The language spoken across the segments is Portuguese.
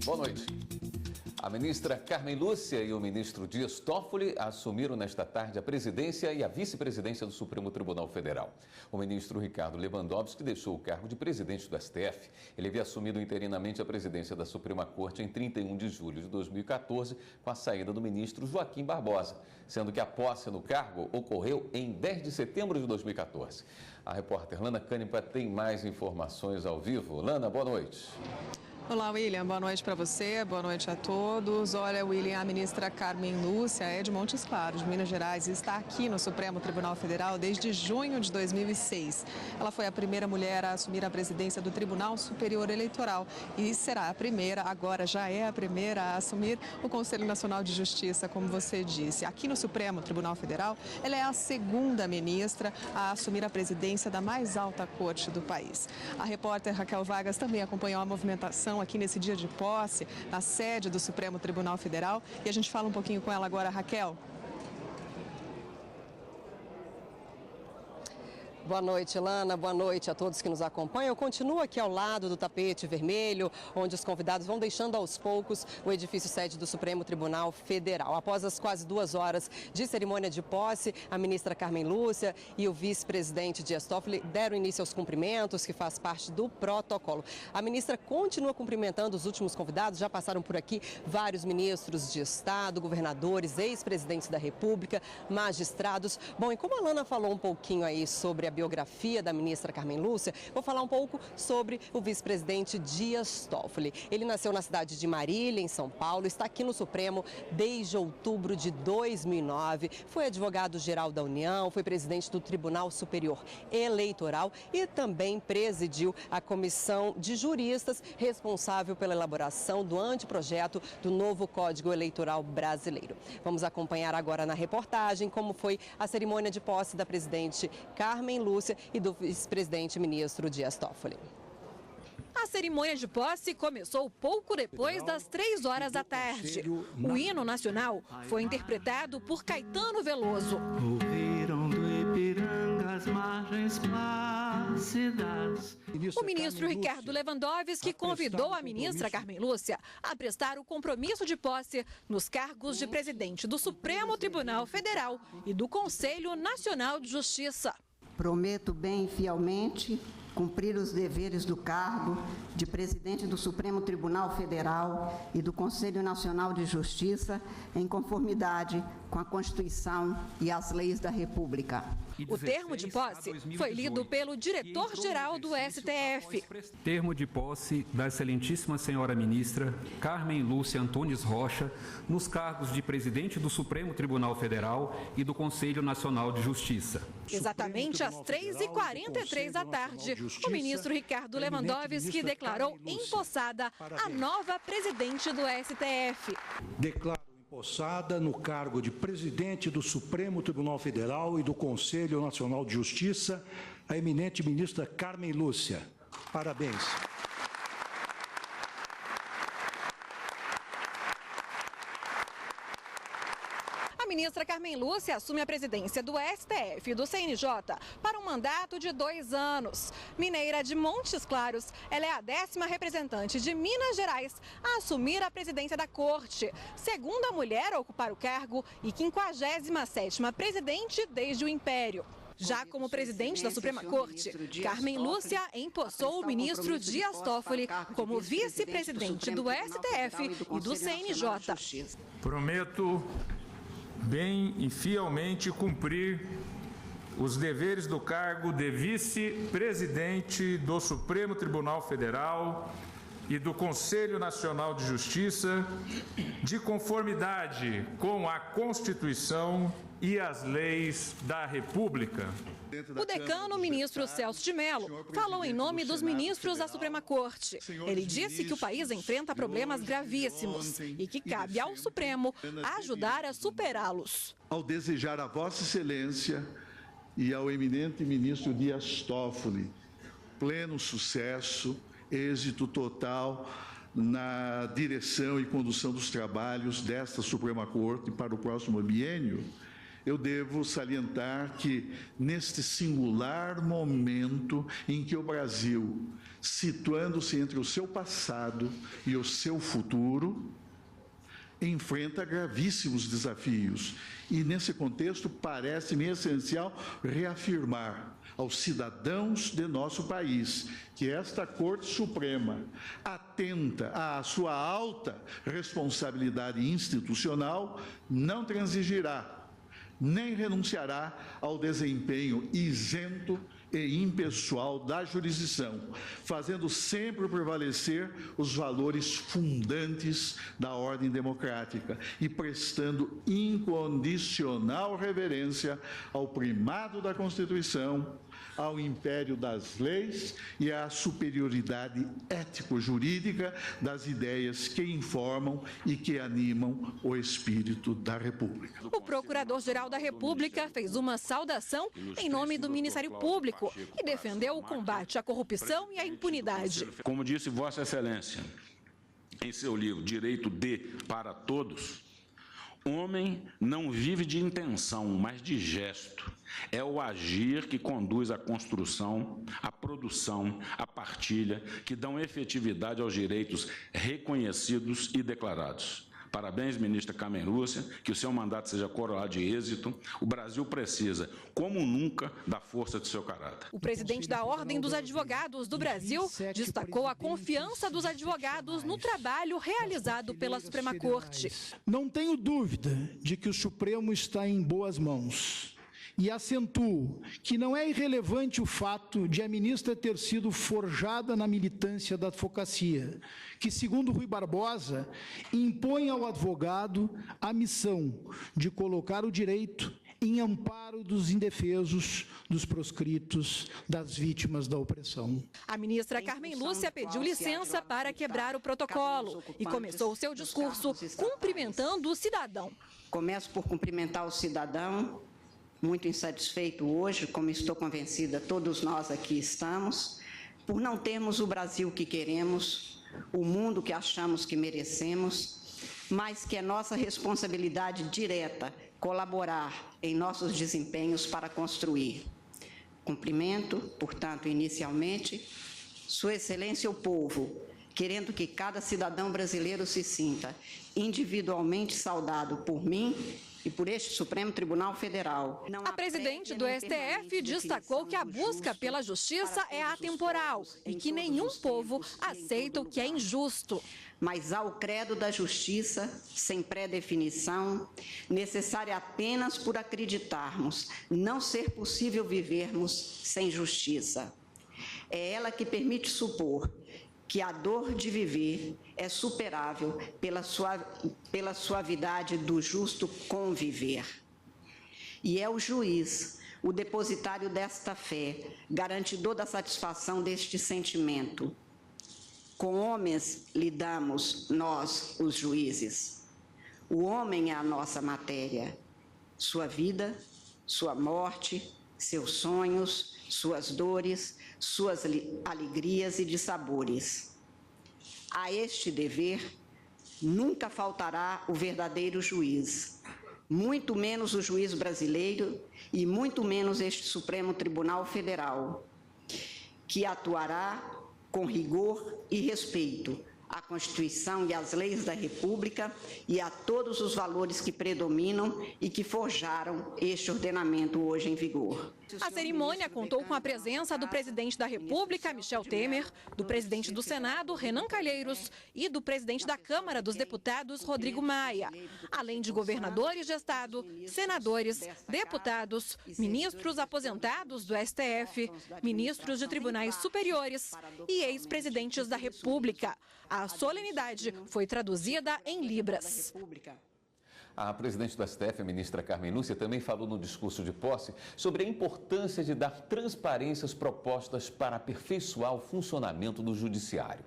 Boa noite. A ministra Carmen Lúcia e o ministro Dias Toffoli assumiram nesta tarde a presidência e a vice-presidência do Supremo Tribunal Federal. O ministro Ricardo Lewandowski deixou o cargo de presidente do STF. Ele havia assumido interinamente a presidência da Suprema Corte em 31 de julho de 2014, com a saída do ministro Joaquim Barbosa, sendo que a posse no cargo ocorreu em 10 de setembro de 2014. A repórter Lana Canipa tem mais informações ao vivo. Lana, boa noite. Olá, William. Boa noite para você, boa noite a todos. Olha, William, a ministra Carmen Lúcia é de Montes Claros, de Minas Gerais, e está aqui no Supremo Tribunal Federal desde junho de 2006. Ela foi a primeira mulher a assumir a presidência do Tribunal Superior Eleitoral e será a primeira, agora já é a primeira a assumir o Conselho Nacional de Justiça, como você disse. Aqui no Supremo Tribunal Federal, ela é a segunda ministra a assumir a presidência da mais alta corte do país. A repórter Raquel Vargas também acompanhou a movimentação aqui nesse dia de posse, na sede do Supremo Tribunal Federal. E a gente fala um pouquinho com ela agora, Raquel. Boa noite, Lana. Boa noite a todos que nos acompanham. Eu continuo aqui ao lado do tapete vermelho, onde os convidados vão deixando aos poucos o edifício sede do Supremo Tribunal Federal. Após as quase 2 horas de cerimônia de posse, a ministra Carmen Lúcia e o vice-presidente Dias Toffoli deram início aos cumprimentos, que faz parte do protocolo. A ministra continua cumprimentando os últimos convidados. Já passaram por aqui vários ministros de Estado, governadores, ex-presidentes da República, magistrados. Bom, e como a Lana falou um pouquinho aí sobre a biografia da ministra Carmen Lúcia, vou falar um pouco sobre o vice-presidente Dias Toffoli. Ele nasceu na cidade de Marília, em São Paulo, está aqui no Supremo desde outubro de 2009, foi advogado-geral da União, foi presidente do Tribunal Superior Eleitoral e também presidiu a comissão de juristas responsável pela elaboração do anteprojeto do novo Código Eleitoral Brasileiro. Vamos acompanhar agora na reportagem como foi a cerimônia de posse da presidente Carmen Lúcia e do vice-presidente ministro Dias Toffoli. A cerimônia de posse começou pouco depois das 3 horas da tarde. O hino nacional foi interpretado por Caetano Veloso. Ouviram do Ipiranga as margens plácidas. O ministro Ricardo Lewandowski convidou a ministra Carmen Lúcia a prestar o compromisso de posse nos cargos de presidente do Supremo Tribunal Federal e do Conselho Nacional de Justiça. Prometo bem e fielmente cumprir os deveres do cargo de presidente do Supremo Tribunal Federal e do Conselho Nacional de Justiça em conformidade com a Constituição e as leis da República. O termo de posse foi lido pelo diretor-geral do STF. Termo de posse da excelentíssima senhora ministra Carmen Lúcia Antunes Rocha nos cargos de presidente do Supremo Tribunal Federal e do Conselho Nacional de Justiça. Exatamente às 3h43 da tarde, o ministro Ricardo Lewandowski declarou empossada a nova presidente do STF. Declaro empossada no cargo de presidente do Supremo Tribunal Federal e do Conselho Nacional de Justiça a eminente ministra Carmen Lúcia. Parabéns. A ministra Carmen Lúcia assume a presidência do STF e do CNJ para um mandato de 2 anos. Mineira de Montes Claros, ela é a 10ª representante de Minas Gerais a assumir a presidência da Corte, segunda mulher a ocupar o cargo e 57ª presidente desde o Império. Já como presidente da Suprema Corte, Carmen Lúcia empossou o ministro Dias Toffoli como vice-presidente do STF e do CNJ. Prometo bem e fielmente cumprir os deveres do cargo de vice-presidente do Supremo Tribunal Federal e do Conselho Nacional de Justiça, de conformidade com a Constituição e as leis da República. O decano, ministro Celso de Mello, falou em nome dos ministros da Suprema Corte. Ele disse que o país enfrenta problemas gravíssimos e que cabe ao Supremo ajudar a superá-los. Ao desejar a Vossa Excelência e ao eminente ministro Dias Toffoli pleno sucesso, êxito total na direção e condução dos trabalhos desta Suprema Corte para o próximo biênio, eu devo salientar que, neste singular momento em que o Brasil, situando-se entre o seu passado e o seu futuro, enfrenta gravíssimos desafios. E, nesse contexto, parece-me essencial reafirmar aos cidadãos de nosso país que esta Corte Suprema, atenta à sua alta responsabilidade institucional, não transigirá, nem renunciará ao desempenho isento e impessoal da jurisdição, fazendo sempre prevalecer os valores fundantes da ordem democrática e prestando incondicional reverência ao primado da Constituição, ao império das leis e à superioridade ético-jurídica das ideias que informam e que animam o espírito da República. O Procurador-Geral da República fez uma saudação em nome do Ministério Público e defendeu o combate à corrupção e à impunidade. Como disse Vossa Excelência em seu livro Direito de para Todos, homem não vive de intenção, mas de gesto. É o agir que conduz à construção, à produção, à partilha, que dão efetividade aos direitos reconhecidos e declarados. Parabéns, ministra Carmen Lúcia, que o seu mandato seja coroado de êxito. O Brasil precisa, como nunca, da força de seu caráter. O presidente da Ordem dos Advogados do Brasil destacou a confiança dos advogados no trabalho realizado pela Suprema Corte. Não tenho dúvida de que o Supremo está em boas mãos. E acentuo que não é irrelevante o fato de a ministra ter sido forjada na militância da advocacia, que, segundo Rui Barbosa, impõe ao advogado a missão de colocar o direito em amparo dos indefesos, dos proscritos, das vítimas da opressão. A ministra Carmen Lúcia pediu licença para quebrar o protocolo e começou seu discurso cumprimentando o cidadão. Começo por cumprimentar o cidadão, muito insatisfeito hoje, como estou convencida, todos nós aqui estamos, por não termos o Brasil que queremos, o mundo que achamos que merecemos, mas que é nossa responsabilidade direta colaborar em nossos desempenhos para construir. Cumprimento, portanto, inicialmente, Sua Excelência o povo, querendo que cada cidadão brasileiro se sinta individualmente saudado por mim e por este Supremo Tribunal Federal. A presidente do STF destacou que a busca pela justiça é atemporal e que nenhum povo aceita o que é injusto. Mas há o credo da justiça, sem pré-definição, necessária apenas por acreditarmos não ser possível vivermos sem justiça. É ela que permite supor que a dor de viver é superável pela suavidade do justo conviver. E é o juiz, o depositário desta fé, garantidor da satisfação deste sentimento. Com homens lidamos nós, os juízes. O homem é a nossa matéria, sua vida, sua morte, seus sonhos, suas dores, suas alegrias e dissabores. A este dever nunca faltará o verdadeiro juiz, muito menos o juiz brasileiro e muito menos este Supremo Tribunal Federal, que atuará com rigor e respeito à Constituição e às leis da República e a todos os valores que predominam e que forjaram este ordenamento hoje em vigor. A cerimônia contou com a presença do presidente da República, Michel Temer, do presidente do Senado, Renan Calheiros, e do presidente da Câmara dos Deputados, Rodrigo Maia, além de governadores de estado, senadores, deputados, ministros aposentados do STF, ministros de tribunais superiores e ex-presidentes da República. A solenidade foi traduzida em libras. A presidente do STF, a ministra Carmen Lúcia, também falou no discurso de posse sobre a importância de dar transparência às propostas para aperfeiçoar o funcionamento do judiciário.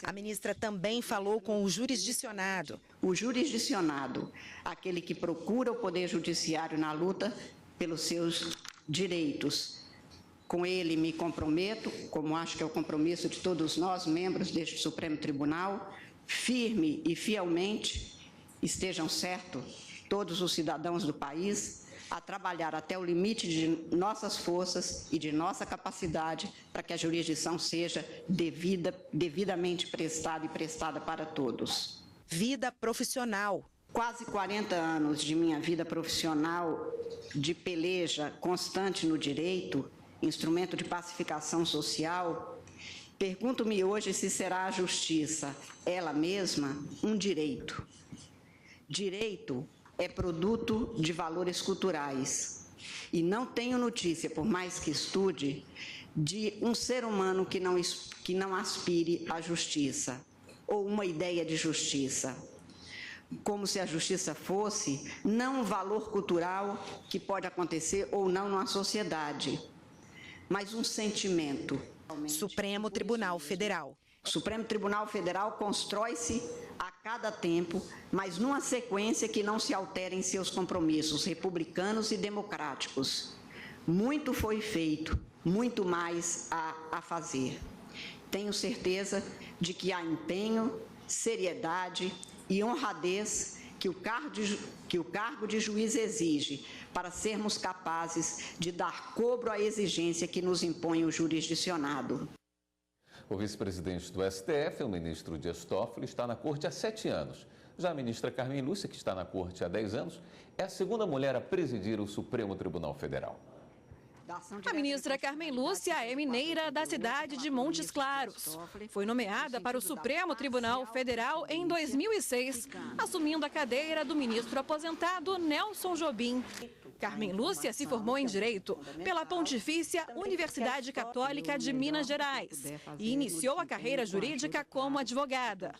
A ministra também falou com o jurisdicionado. O jurisdicionado, aquele que procura o Poder Judiciário na luta pelos seus direitos. Com ele me comprometo, como acho que é o compromisso de todos nós, membros deste Supremo Tribunal, firme e fielmente, estejam certos todos os cidadãos do país a trabalhar até o limite de nossas forças e de nossa capacidade para que a jurisdição seja devidamente prestada e prestada para todos. Vida profissional. Quase 40 anos de minha vida profissional de peleja constante no direito, instrumento de pacificação social, pergunto-me hoje se será a justiça, ela mesma, um direito. Direito é produto de valores culturais. E não tenho notícia, por mais que estude, de um ser humano que não aspire à justiça, ou uma ideia de justiça. Como se a justiça fosse não um valor cultural que pode acontecer ou não numa sociedade, mas um sentimento. Supremo Tribunal Federal. O Supremo Tribunal Federal constrói-se a cada tempo, mas numa sequência que não se altera em seus compromissos republicanos e democráticos. Muito foi feito, muito mais há a fazer. Tenho certeza de que há empenho, seriedade e honradez que o cargo de juiz exige para sermos capazes de dar cobro à exigência que nos impõe o jurisdicionado. O vice-presidente do STF, o ministro Dias Toffoli, está na corte há 7 anos. Já a ministra Carmen Lúcia, que está na corte há 10 anos, é a segunda mulher a presidir o Supremo Tribunal Federal. A ministra Carmen Lúcia é mineira da cidade de Montes Claros. Foi nomeada para o Supremo Tribunal Federal em 2006, assumindo a cadeira do ministro aposentado Nelson Jobim. Carmen Lúcia se formou em Direito pela Pontifícia Universidade Católica de Minas Gerais e iniciou a carreira jurídica como advogada.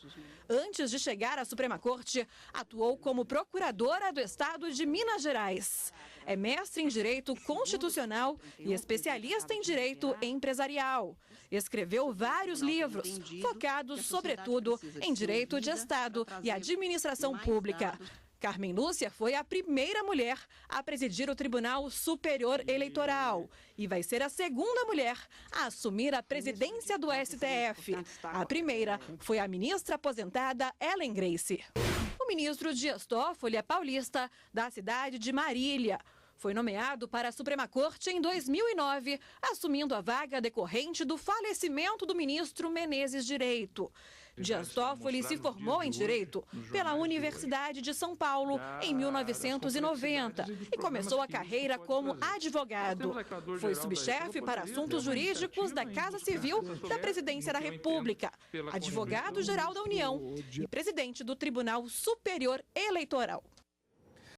Antes de chegar à Suprema Corte, atuou como procuradora do Estado de Minas Gerais. É mestre em Direito Constitucional e especialista em Direito Empresarial. Escreveu vários livros, focados, sobretudo, em Direito de Estado e Administração Pública. Carmen Lúcia foi a primeira mulher a presidir o Tribunal Superior Eleitoral e vai ser a segunda mulher a assumir a presidência do STF. A primeira foi a ministra aposentada Ellen Grace. O ministro Dias Toffoli é paulista, da cidade de Marília. Foi nomeado para a Suprema Corte em 2009, assumindo a vaga decorrente do falecimento do ministro Menezes Direito. Dias Toffoli se formou em Direito pela Universidade de São Paulo em 1990 e começou a carreira como advogado. Foi subchefe para assuntos jurídicos da Casa Civil da Presidência da República, advogado-geral da União e presidente do Tribunal Superior Eleitoral.